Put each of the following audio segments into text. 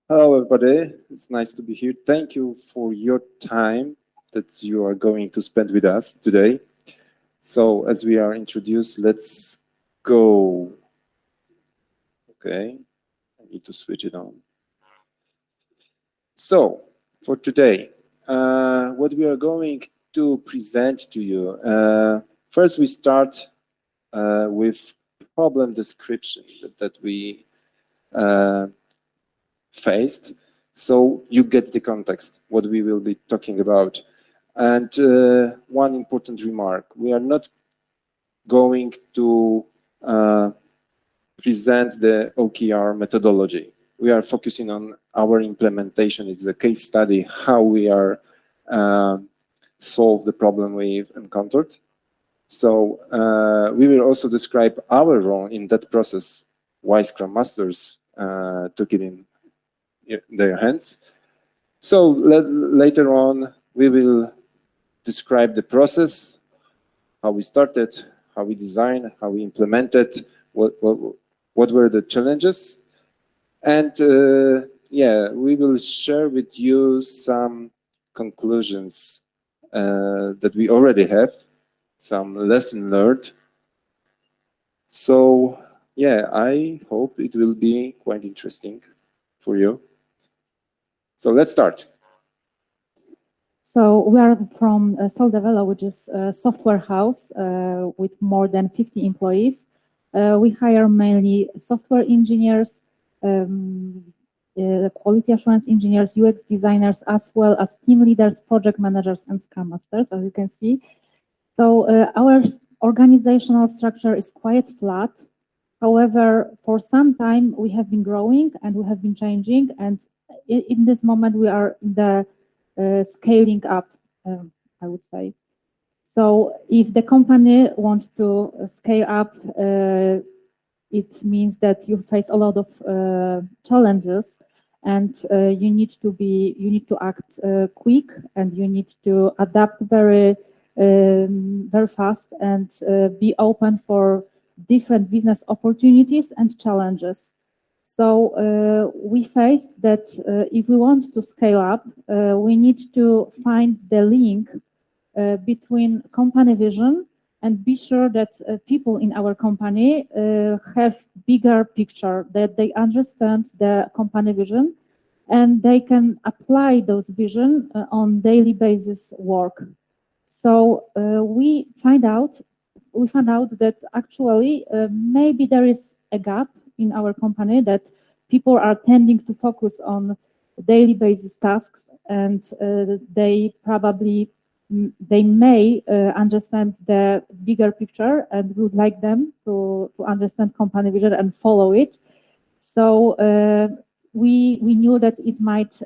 Hello, everybody. It's nice to be here. Thank you for your time that you are going to spend with us today. So, as we are introduced, let's go. Okay, I need to switch it on. So, for today, what we are going to present to you. First, we start with problem description that we faced, so you get the context, what we will be talking about. And one important remark, we are not going to present the OKR methodology. We are focusing on our implementation. It's a case study, how we are solve the problem we've encountered. So we will also describe our role in that process, why Scrum Masters took it in their hands. So later on, we will describe the process, how we started, how we designed, how we implemented, what were the challenges. And yeah, we will share with you some conclusions that we already have, some lesson learned. So yeah, I hope it will be quite interesting for you. So let's start. So we are from Soldevelo, which is a software house with more than 50 employees. We hire mainly software engineers, quality assurance engineers, UX designers, as well as team leaders, project managers, and Scrum Masters, as you can see. So our organizational structure is quite flat. However, for some time, we have been growing and we have been changing. And in this moment, we are in the scaling up, I would say. So if the company wants to scale up, it means that you face a lot of challenges, and you need to act quick, and you need to adapt very fast, and be open for different business opportunities and challenges. So we faced that if we want to scale up, we need to find the link between company vision and be sure that people in our company have bigger picture, that they understand the company vision and they can apply those vision on daily basis work. So we found out that actually maybe there is a gap in our company, that people are tending to focus on daily basis tasks, and they may understand the bigger picture and would like them to understand company vision and follow it. So we knew that it might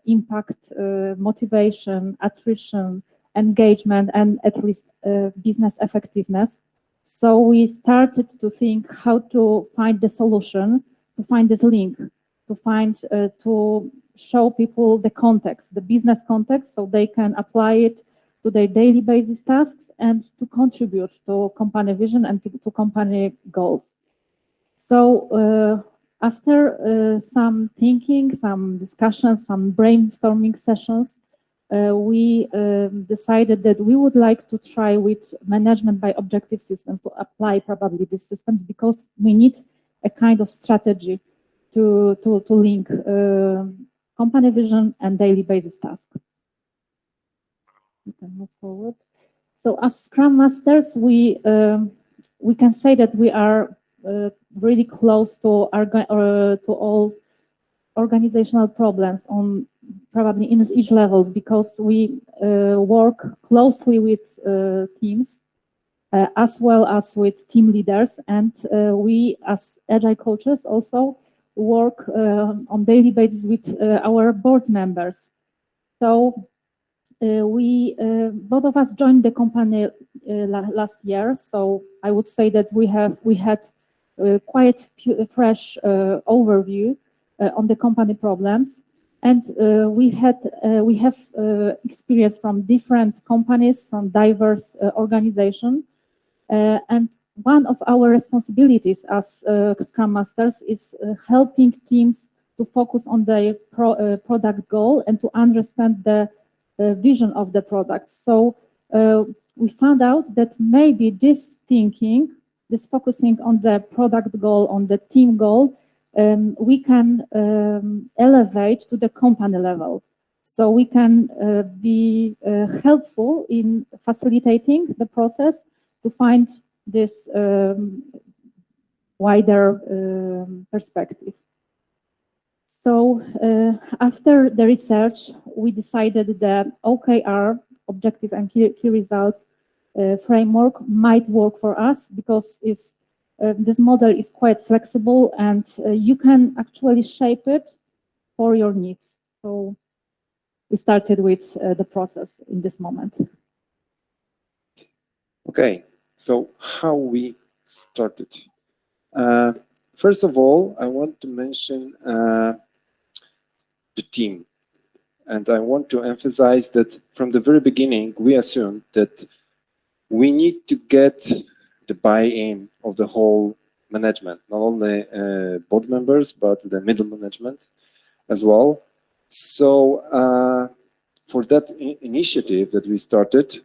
impact motivation, attrition, engagement, and at least business effectiveness. So we started to think how to find the solution, to find this link, to show people the context, the business context, so they can apply it to their daily basis tasks and to contribute to company vision and to company goals. So after some thinking, some discussions, some brainstorming sessions, we decided that we would like to try with management by objective systems, to apply probably these systems, because we need a kind of strategy to link company vision and daily basis tasks. We can move forward. So as Scrum Masters, we can say that we are really close to all organizational problems on probably in each levels, because we work closely with teams as well as with team leaders, and we as Agile coaches also work on daily basis with our board members. So we both of us joined the company last year, so I would say that we had quite fresh overview on the company problems, and we have experience from different companies, from diverse organizations, and one of our responsibilities as Scrum Masters is helping teams to to focus on the product goal and to understand the vision of the product. So we found out that maybe this thinking, this focusing on the product goal, on the team goal, we can elevate to the company level. So we can be helpful in facilitating the process to find this wider perspective. So after the research, we decided the OKR, Objective and Key Results framework, might work for us because this model is quite flexible and you can actually shape it for your needs. So we started with the process in this moment. Okay, so how we started. First of all, I want to mention the team. And I want to emphasize that from the very beginning, we assumed that we need to get the buy-in of the whole management, not only board members, but the middle management as well. So for that initiative that we started,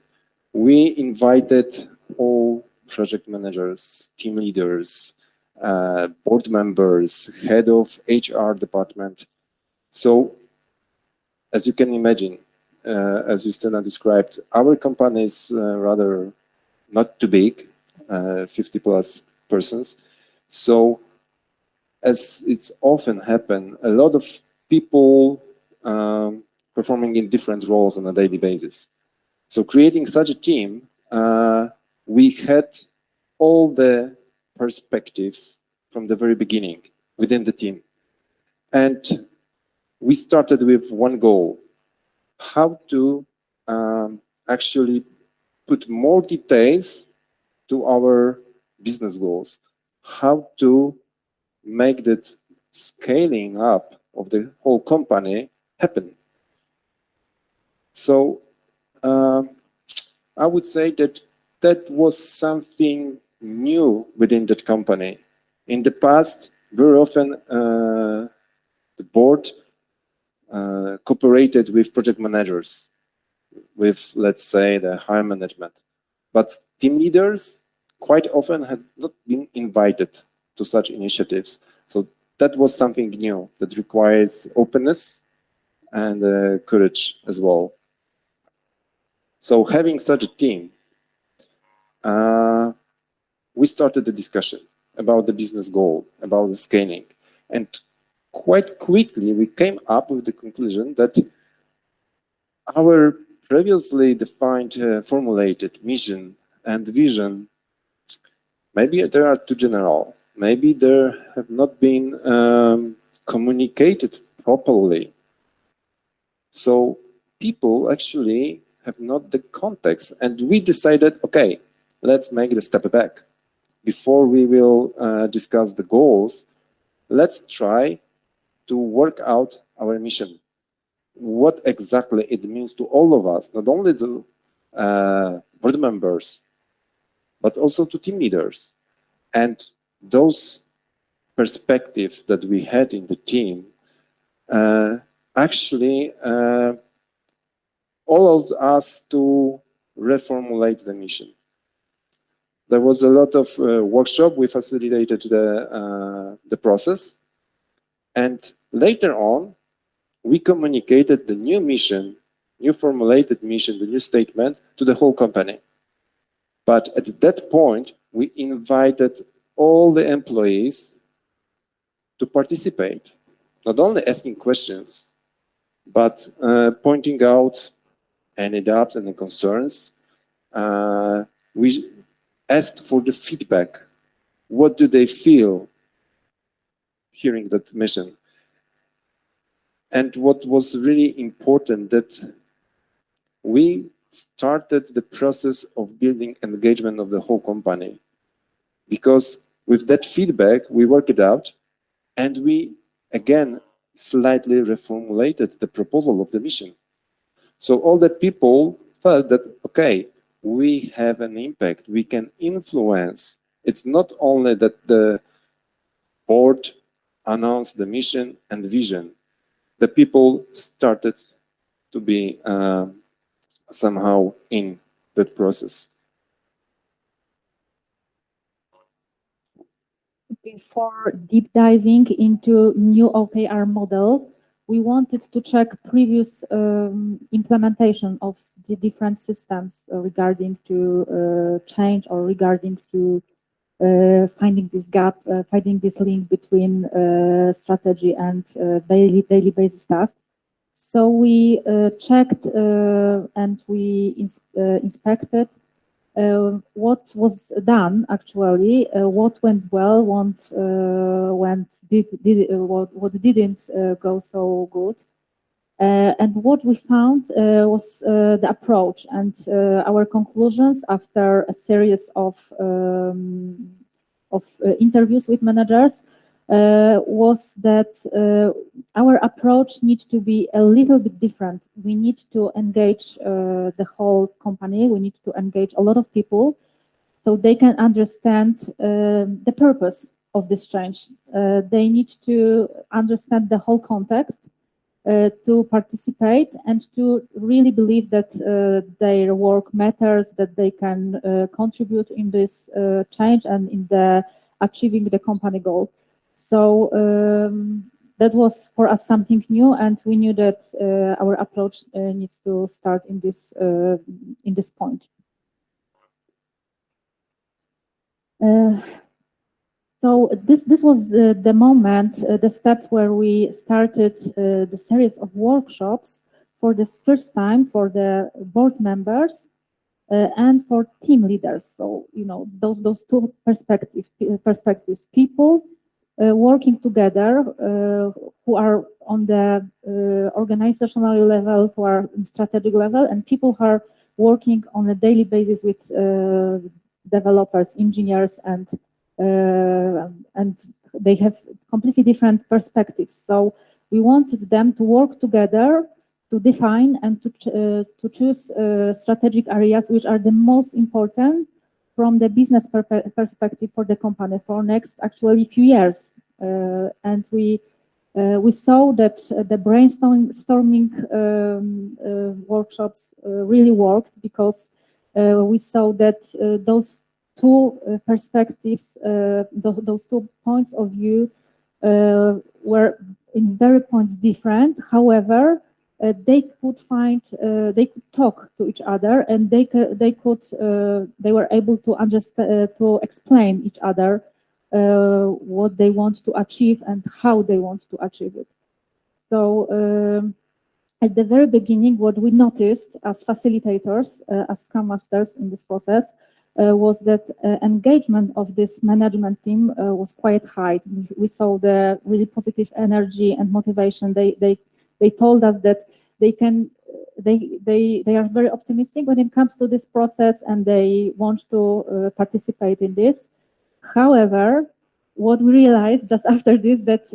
we invited all project managers, team leaders, board members, head of HR department. So as you can imagine, as Justyna described, our company is rather not too big, 50 plus persons. So as it's often happen, a lot of people performing in different roles on a daily basis. So creating such a team, we had all the perspectives from the very beginning within the team. And we started with one goal, how to actually put more details to our business goals, how to make that scaling up of the whole company happen. So I would say that that was something new within that company. In the past, very often the board cooperated with project managers, with, let's say, the higher management. But team leaders quite often had not been invited to such initiatives. So that was something new that requires openness and courage as well. So having such a team, we started the discussion about the business goal, about the scaling. And quite quickly, we came up with the conclusion that our previously defined, formulated mission and vision, maybe they are too general. Maybe they have not been communicated properly. So people actually have not the context. And we decided, okay, let's make the step back. Before we will discuss the goals, let's try to work out our mission. What exactly it means to all of us, not only to board members, but also to team leaders. And those perspectives that we had in the team actually allowed us to reformulate the mission. There was a lot of workshop. We facilitated the process. And later on, we communicated the new mission, new formulated mission, the new statement to the whole company. But at that point, we invited all the employees to participate, not only asking questions, but pointing out any doubts and concerns. We asked for the feedback. What do they feel hearing that mission? And what was really important, that we started the process of building engagement of the whole company. Because with that feedback, we worked it out, and we, again, slightly reformulated the proposal of the mission. So all the people felt that, okay, we have an impact, we can influence. It's not only that the board announced the mission and vision, the people started to be somehow in that process. Before deep diving into new OKR model, we wanted to check previous implementation of the different systems regarding to change or regarding to finding this gap, finding this link between strategy and daily basis tasks. So we checked and we inspected what was done actually, what went well, what didn't go so good, and what we found was the approach and our conclusions after a series of interviews with managers was that our approach needs to be a little bit different. We need to engage the whole company. We need to engage a lot of people so they can understand the purpose of this change. They need to understand the whole context to participate and to really believe that their work matters, that they can contribute in this change and in the achieving the company goal. So that was for us something new, and we knew that our approach needs to start in this point. So this was the moment, the step where we started the series of workshops for the first time for the board members and for team leaders. So those two perspectives, people working together who are on the organizational level, who are on strategic level, and people who are working on a daily basis with developers, engineers, and they have completely different perspectives. So we wanted them to work together to define and to choose strategic areas which are the most important from the business perspective for the company for next actually few years. And we saw that the brainstorming workshops really worked because we saw that those two perspectives, those 2 points of view were in very points different. However, they could talk to each other, and they were able to understand, to explain each other what they want to achieve and how they want to achieve it. So at the very beginning, what we noticed as facilitators, as Scrum Masters in this process, was that engagement of this management team was quite high. We saw the really positive energy and motivation. They told us that they are very optimistic when it comes to this process, and they want to participate in this. However, what we realized just after this, that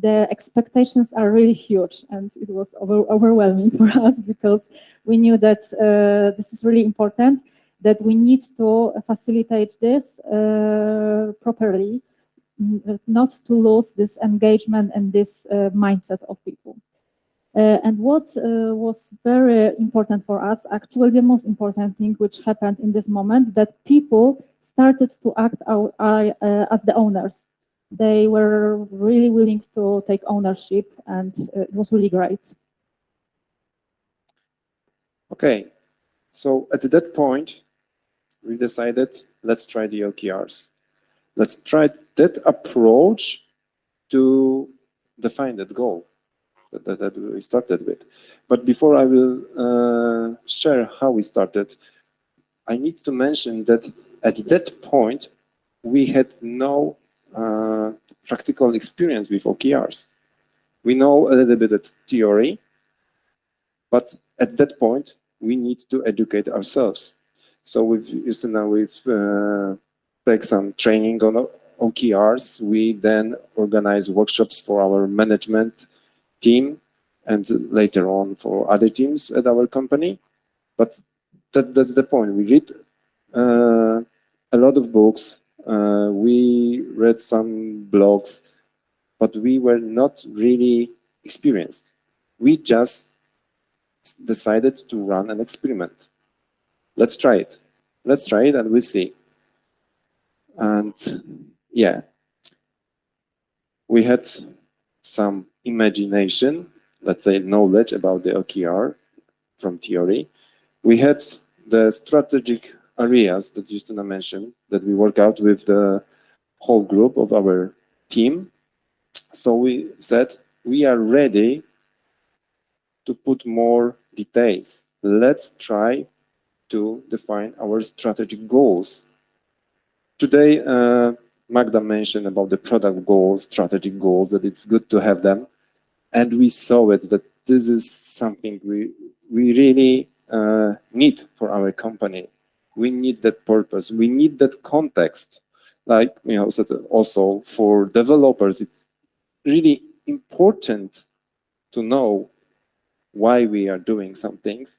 the expectations are really huge, and it was overwhelming for us because we knew that this is really important, that we need to facilitate this properly, not to lose this engagement and this mindset of people. And what was very important for us, actually the most important thing which happened in this moment, that people started to act out as the owners. They were really willing to take ownership, and it was really great. Okay, so at that point, we decided, let's try the OKRs. Let's try that approach to define that goal that we started with. But before I will share how we started, I need to mention that at that point, we had no practical experience with OKRs. We know a little bit of theory, but at that point, we need to educate ourselves. So we've take some training on OKRs. We then organize workshops for our management team and later on for other teams at our company. But that's the point. We read a lot of books. We read some blogs. but we were not really experienced. We just decided to run an experiment. Let's try it. Let's try it and we'll see. And yeah, we had some imagination, let's say knowledge about the OKR from theory. We had the strategic areas that Justyna mentioned that we work out with the whole group of our team. So we said, we are ready to put more details. Let's try to define our strategic goals. Today, Magda mentioned about the product goals, strategic goals, that it's good to have them. And we saw it, that this is something we really need for our company. We need that purpose. We need that context. Like, you know, also for developers, it's really important to know why we are doing some things.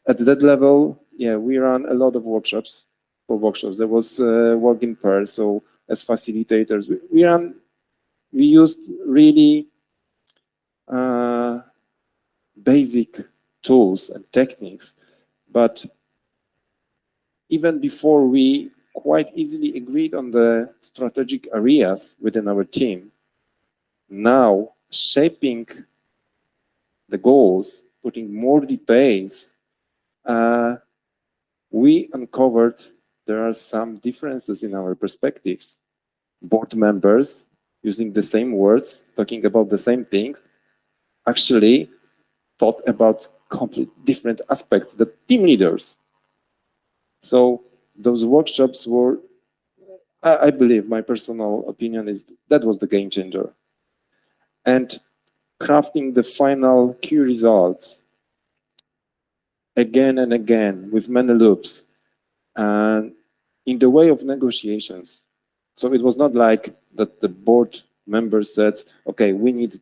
At that level, yeah, we run a lot of workshops. There was work in pairs. So as facilitators, we used really basic tools and techniques, but even before we quite easily agreed on the strategic areas within our team, now shaping the goals, putting more details, we uncovered there are some differences in our perspectives. Board members using the same words, talking about the same things, actually thought about completely different aspects, the team leaders. So those workshops were, I believe, my personal opinion is that was the game changer. And crafting the final key results again and again with many loops and in the way of negotiations. So it was not like that the board members said, okay, we need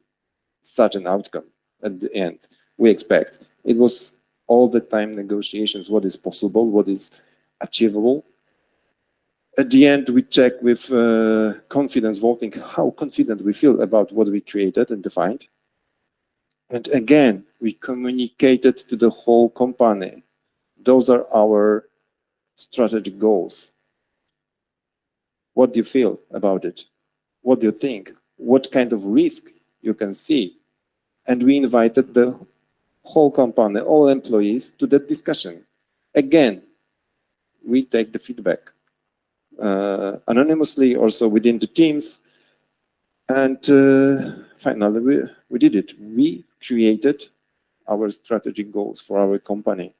such an outcome at the end, we expect. It was all the time negotiations, what is possible, what is achievable. At the end, we check with confidence voting, how confident we feel about what we created and defined. And again, we communicated to the whole company. Those are our strategic goals. What do you feel about it? What do you think? What kind of risk you can see? And we invited the whole company, all employees, to that discussion. Again, we take the feedback anonymously, also within the teams. And finally, we did it. We created our strategic goals for our company.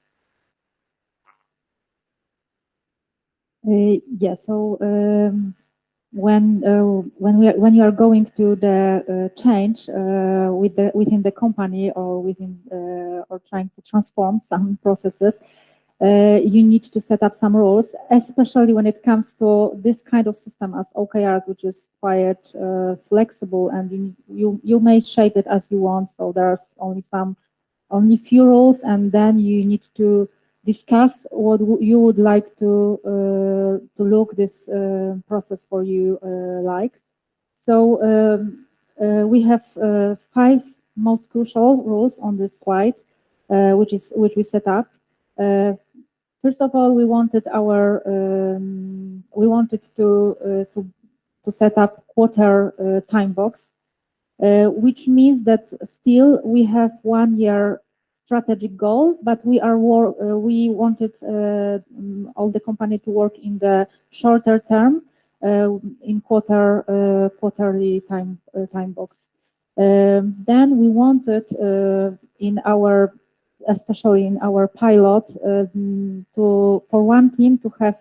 Yeah, so when you are going to the change within the company or or trying to transform some processes, you need to set up some rules, especially when it comes to this kind of system as OKRs, which is quite flexible, and you may shape it as you want. So there's only few rules, and then you need to discuss what you would like to look this process for you like. So we have 5 most crucial rules on this slide, which we set up. First of all, we wanted to set up quarter time box, which means that still we have 1 year strategic goal, but we wanted all the company to work in the shorter term, in quarterly time box. Then we wanted especially in our pilot, for one team to have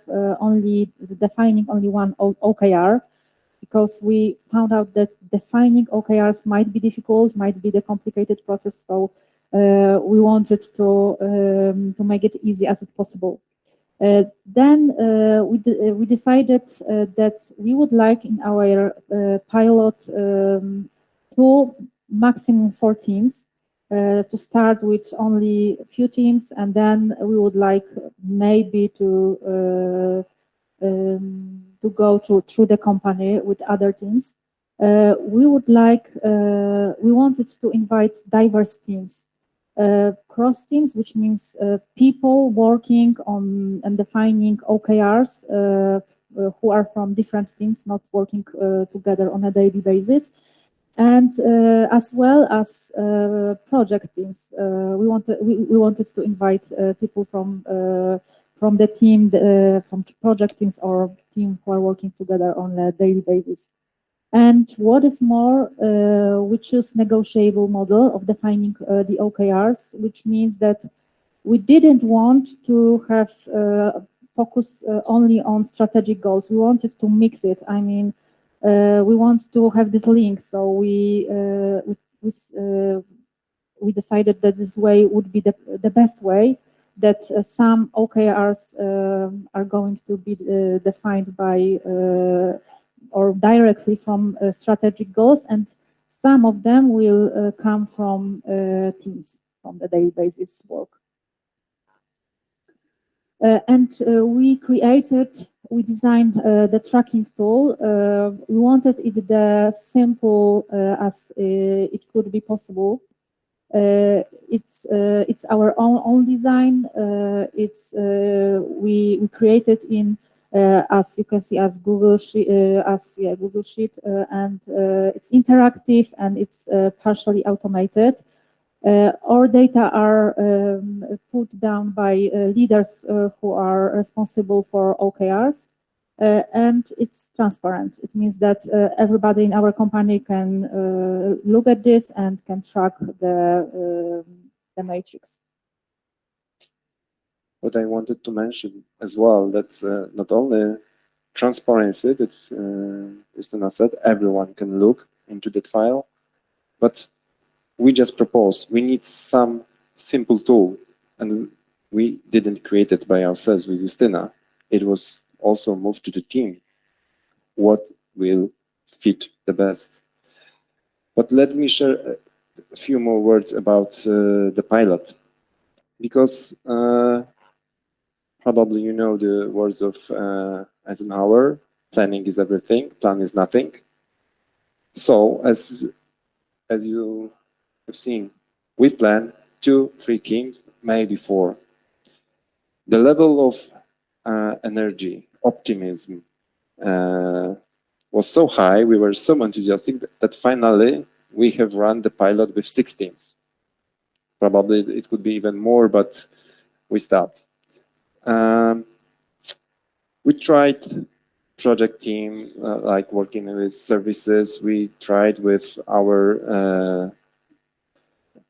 defining only one OKR, because we found out that defining OKRs might be difficult, might be the complicated process. So we wanted to make it easy as it's possible. Then we decided that we would like in our pilot 2, maximum 4 teams, to start with only a few teams, and then we would like maybe to go through the company with other teams. we wanted to invite diverse teams, cross teams, which means people working on and defining OKRs who are from different teams, not working together on a daily basis, and as well as project teams. We wanted to invite people from the team, from project teams or team who are working together on a daily basis. And what is more, we choose negotiable model of defining the OKRs, which means that we didn't want to have focus only on strategic goals. We wanted to mix it. I mean, we want to have this link. So we decided that this way would be the best way, that some OKRs are going to be defined by or directly from strategic goals, and some of them will come from teams, from the daily basis work. We designed the tracking tool. We wanted it the simple as it could be possible. It's our own design. We created in as you can see as Google Sheet, Google Sheet, and it's interactive and it's partially automated. Our data are put down by leaders who are responsible for OKRs, and it's transparent. It means that everybody in our company can look at this and can track the matrix. What I wanted to mention as well, that's not only transparency that Justyna said, everyone can look into that file, but we just propose we need some simple tool, and we didn't create it by ourselves with Justyna. It was also moved to the team. What will fit the best? But let me share a few more words about the pilot, because probably you know the words of Eisenhower: planning is everything, plan is nothing. So as you have seen, we plan 2-3 teams, maybe 4. The level of energy, optimism was so high, we were so enthusiastic that finally we have run the pilot with 6 teams. Probably it could be even more, but we stopped. We tried project team, like working with services. We tried with our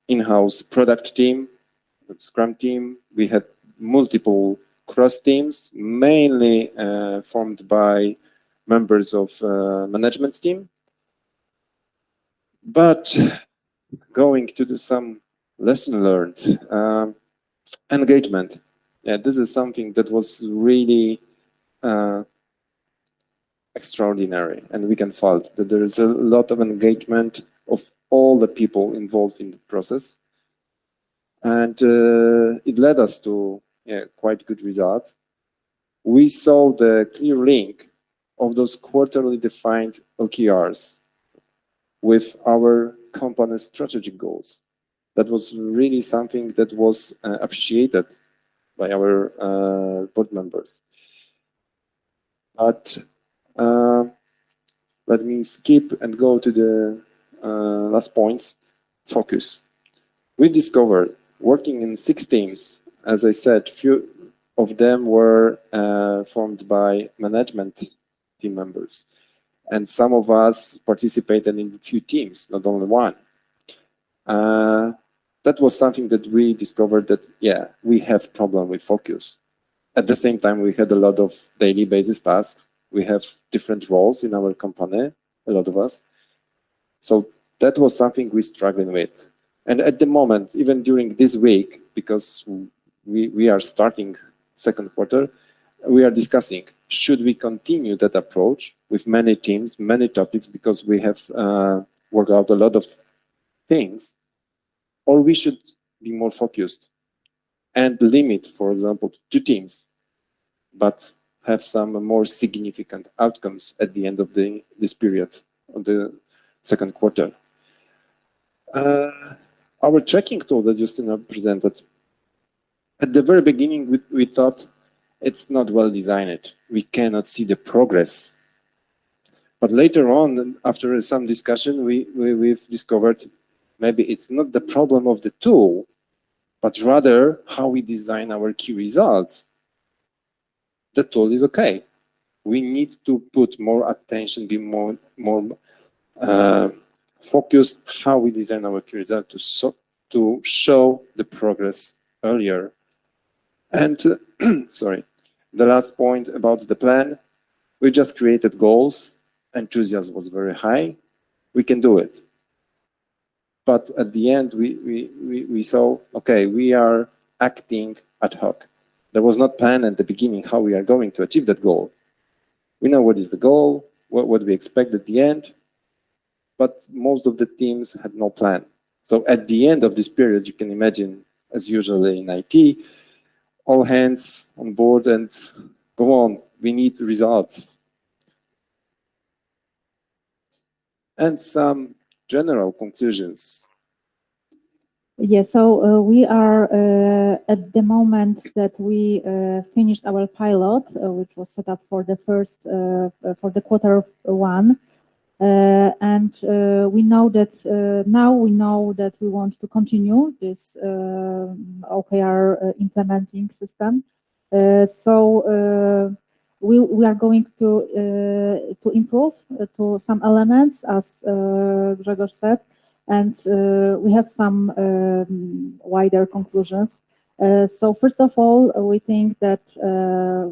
in-house product team, Scrum team. We had multiple cross teams, mainly formed by members of management team. But going to some lesson learned, engagement. Yeah, this is something that was really extraordinary, and we can felt that there is a lot of engagement of all the people involved in the process, and it led us to quite good results. We saw the clear link of those quarterly defined OKRs with our company's strategic goals. That was really something that was appreciated by our board members. But let me skip and go to the last points. Focus. We discovered working in 6 teams, as I said, few of them were formed by management team members. And some of us participated in a few teams, not only one. That was something that we discovered that, yeah, we have problem with focus. At the same time, we had a lot of daily basis tasks. We have different roles in our company, a lot of us. So that was something we struggling with. And at the moment, even during this week, because we are starting second quarter, we are discussing, should we continue that approach with many teams, many topics, because we have worked out a lot of things, or we should be more focused and limit, for example, 2 teams, but have some more significant outcomes at the end of this period. of the second quarter. Our tracking tool that Justyna presented, at the very beginning, we thought it's not well designed. We cannot see the progress. But later on, after some discussion, we've discovered maybe it's not the problem of the tool, but rather how we design our key results. The tool is okay. We need to put more attention, be more focused how we design our key result to show the progress earlier. And sorry, the last point about the plan, we just created goals. Enthusiasm was very high. We can do it. But at the end, we saw, okay, we are acting ad hoc. There was not plan at the beginning how we are going to achieve that goal. We know what is the goal, what we expect at the end, but most of the teams had no plan. So at the end of this period, you can imagine, as usually in IT, all hands on board and go on, we need results. And some general conclusions. Yeah, so we are at the moment that we finished our pilot, which was set up for the first, for the quarter one. And we know that now we know that we want to continue this OKR implementing system. So we are going to improve to some elements, as Grzegorz said, and we have some wider conclusions. So first of all, we think that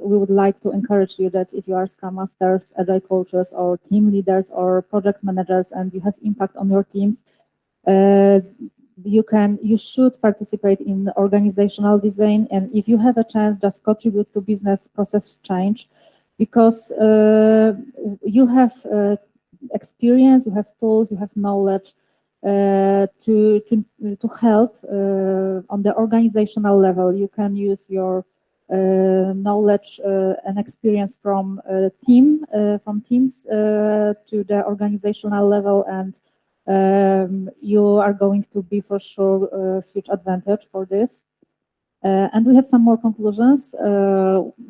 we would like to encourage you that if you are Scrum Masters, Agile coaches, or team leaders, or project managers, and you have impact on your teams, you should participate in organizational design, and if you have a chance, just contribute to business process change, because you have experience, you have tools, you have knowledge to help on the organizational level. You can use your knowledge and experience from teams to the organizational level, and you are going to be for sure a huge advantage for this. And we have some more conclusions.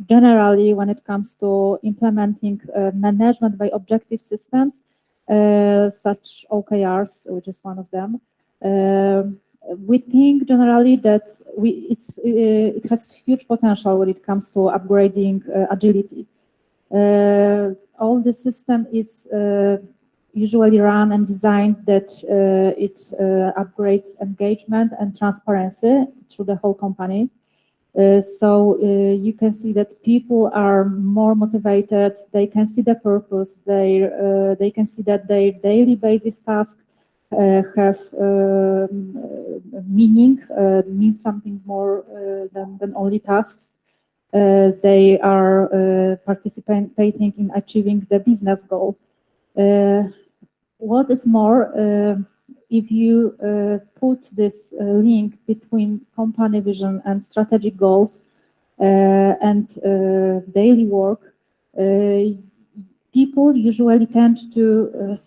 Generally, when it comes to implementing management by objective systems, such OKRs, which is one of them, we think generally that it has huge potential when it comes to upgrading agility. All the system is usually run and designed that it upgrades engagement and transparency through the whole company. So you can see that people are more motivated, they can see the purpose, they can see that their daily basis tasks have meaning, means something more than only tasks. They are participating in achieving the business goal. What is more, if you put this link between company vision and strategic goals and daily work, people usually tend to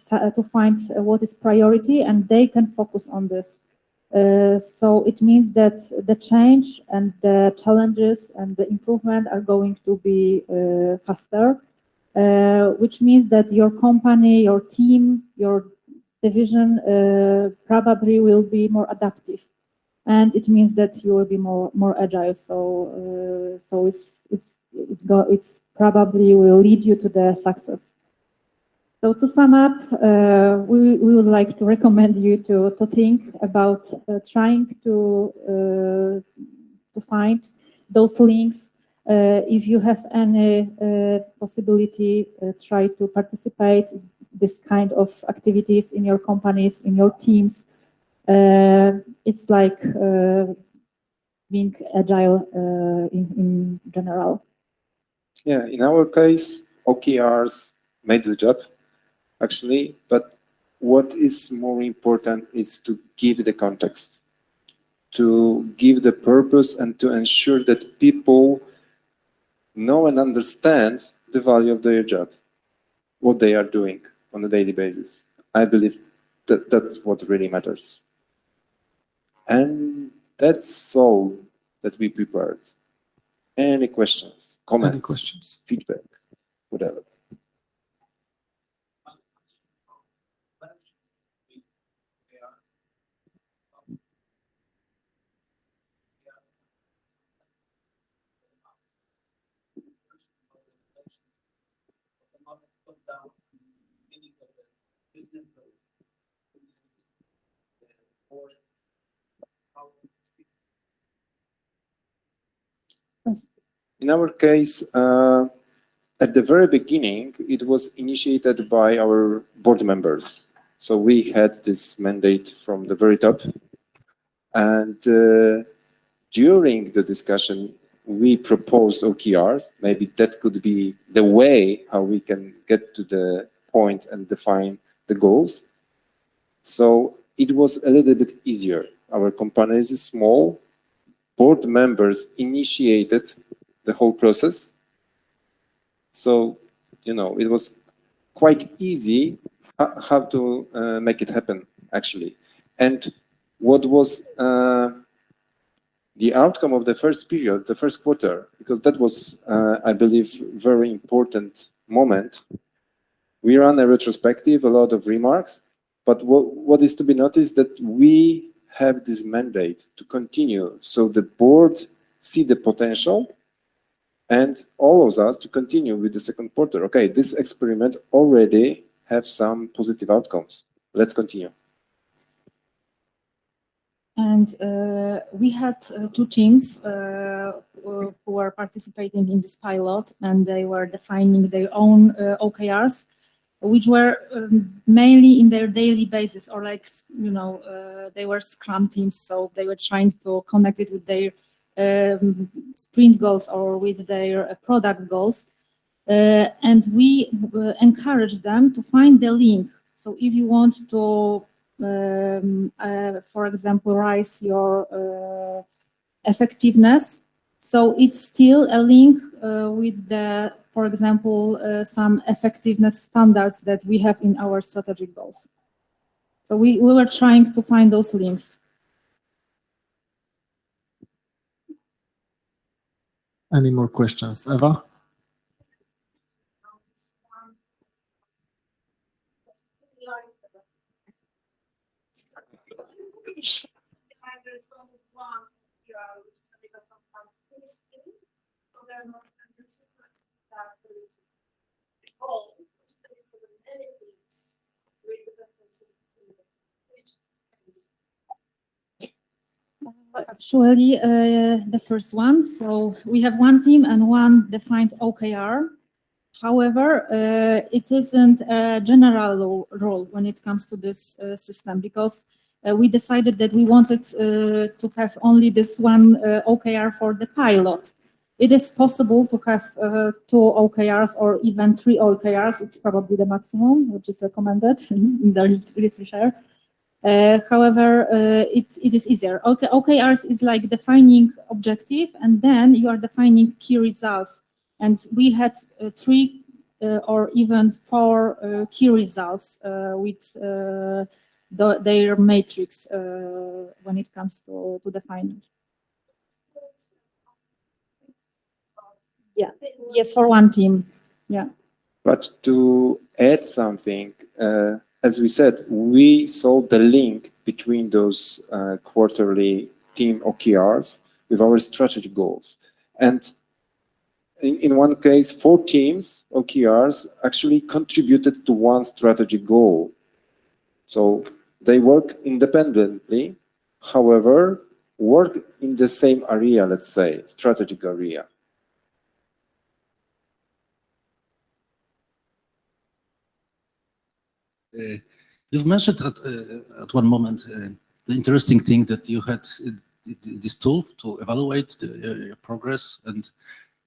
find what is priority, and they can focus on this. So it means that the change and the challenges and the improvement are going to be faster, which means that your company, your team, your division probably will be more adaptive, and it means that you will be more agile. So it's probably will lead you to the success. So to sum up, we would like to recommend you to think about trying to find those links. If you have any possibility, try to participate in this kind of activities in your companies, in your teams. It's like being agile in general. Yeah, in our case, OKRs made the job, actually, but what is more important is to give the context, to give the purpose, and to ensure that people know and understand the value of their job, what they are doing. on a daily basis. I believe that that's what really matters. And that's all that we prepared. Any questions, comments, feedback, whatever. In our case, at the very beginning, it was initiated by our board members. So we had this mandate from the very top. And during the discussion, we proposed OKRs. Maybe that could be the way how we can get to the point and define the goals. So it was a little bit easier. Our company is small. Board members initiated the whole process. So, you know, it was quite easy how to make it happen, actually. And what was the outcome of the first period, the first quarter, because that was, I believe, very important moment. We ran a retrospective, a lot of remarks, but what is to be noticed that we have this mandate to continue. So the board see the potential and all of us to continue with the second quarter. Okay, this experiment already have some positive outcomes. Let's continue. And we had two teams who were participating in this pilot, and they were defining their own OKRs, which were mainly in their daily basis, or like, you know, they were Scrum teams, so they were trying to connect it with their sprint goals or with their product goals. And we encourage them to find the link. So if you want to, for example, rise your effectiveness, so it's still a link with the, for example, some effectiveness standards that we have in our strategic goals. So we were trying to find those links. Any more questions? Eva? Actually, the first one. So we have one team and one defined OKR. However, it isn't a general rule when it comes to this system, because we decided that we wanted to have only this one OKR for the pilot. It is possible to have 2 OKRs or even 3 OKRs. It's probably the maximum, which is recommended in the literature. However, it is easier. OKRs is like defining objective, and then you are defining key results. And we had 3 or even 4 key results with their matrix when it comes to defining. Yeah. Yes, for one team. Yeah. But to add something, as we said, we saw the link between those quarterly team OKRs with our strategy goals. And in one case, 4 teams OKRs actually contributed to one strategy goal. So they work independently, however, work in the same area, let's say, strategic area. You've mentioned at one moment the interesting thing that you had this tool to evaluate your progress,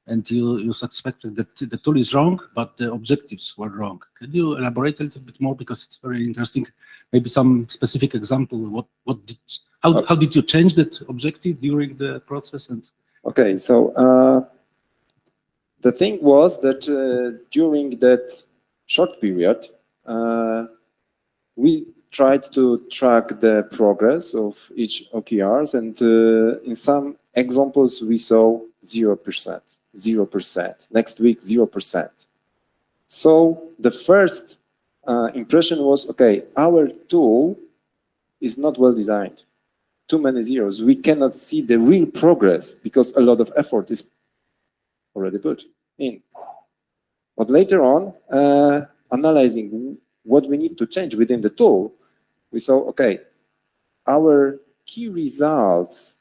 and you suspected that the tool is wrong, but the objectives were wrong. Can you elaborate a little bit more, because it's very interesting? Maybe some specific example. How did you change that objective during the process? And okay, so the thing was that during that short period, we tried to track the progress of each OKRs, and in some examples we saw 0%, 0%. Next week, 0%. So the first impression was, okay, our tool is not well designed. Too many zeros. We cannot see the real progress because a lot of effort is already put in. But later on, analyzing what we need to change within the tool, we saw, okay, our key results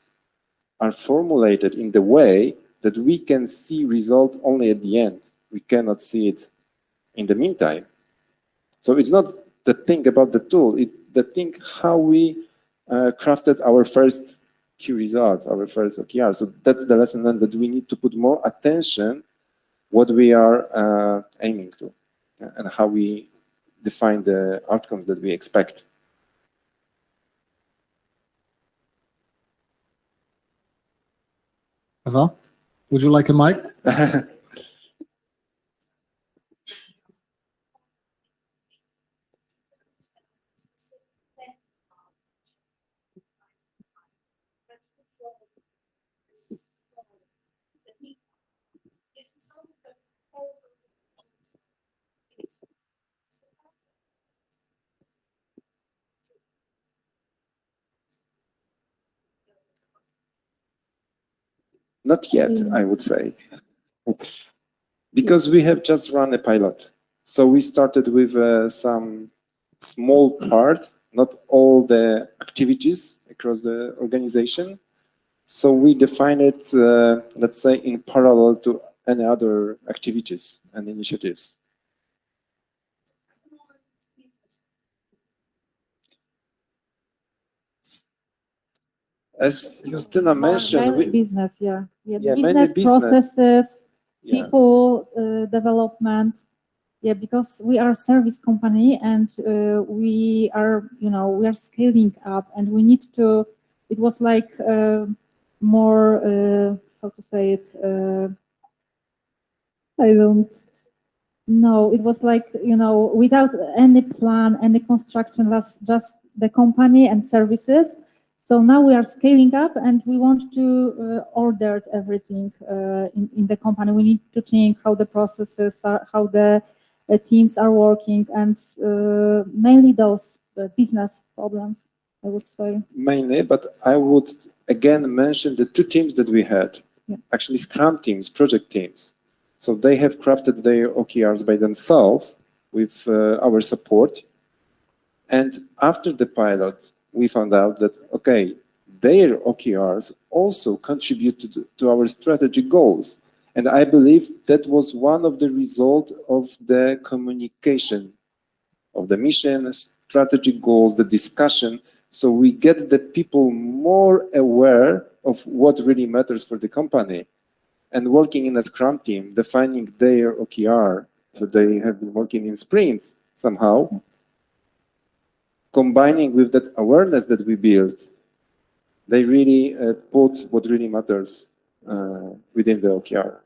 are formulated in the way that we can see result only at the end. We cannot see it in the meantime. So it's not the thing about the tool, it's the thing how we crafted our first key results, our first OKR. So that's the lesson learned, that we need to put more attention what we are aiming to and how we define the outcomes that we expect. Eva, would you like a mic? Not yet, I would say, because we have just run a pilot. So we started with some small part, not all the activities across the organization. So we define it, let's say, in parallel to any other activities and initiatives. As Justyna mentioned, mainly business, yeah, mainly business processes, yeah. people development, yeah, because we are a service company and we are, we are scaling up, and we need to. It was like more, how to say it? I don't know. It was like, without any plan, any construction, just the company and services. So now we are scaling up, and we want to order everything in the company. We need to think how the processes are, how the teams are working, and mainly those business problems, I would say. Mainly, but I would again mention the two teams that we had. Yeah. Actually, Scrum teams, project teams. So they have crafted their OKRs by themselves with our support. And after the pilot, we found out that, okay, their OKRs also contribute to our strategic goals. And I believe that was one of the results of the communication of the mission, strategic goals, the discussion. So we get the people more aware of what really matters for the company. And working in a Scrum team, defining their OKR, so they have been working in sprints somehow, combining with that awareness that we built, they really put what really matters within the OKR.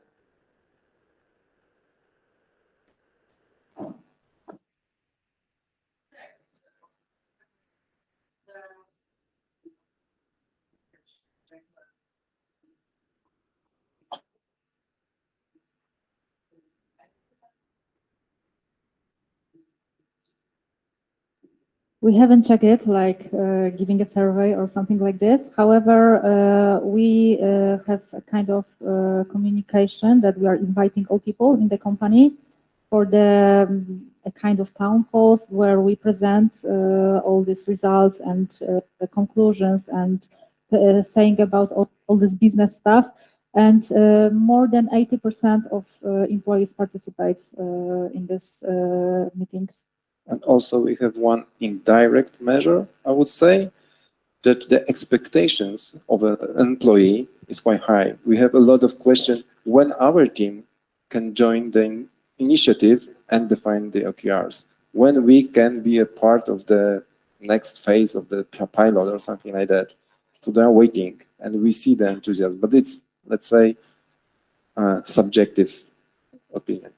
We haven't checked it, like giving a survey or something like this. However, we have a kind of communication that we are inviting all people in the company for the a kind of town halls where we present all these results and the conclusions and saying about all this business stuff. And more than 80% of employees participates in these meetings. And also we have one indirect measure, I would say, that the expectations of an employee is quite high. We have a lot of questions when our team can join the initiative and define the OKRs, when we can be a part of the next phase of the pilot or something like that. So they are waiting, and we see the enthusiasm, but it's, let's say, subjective opinion.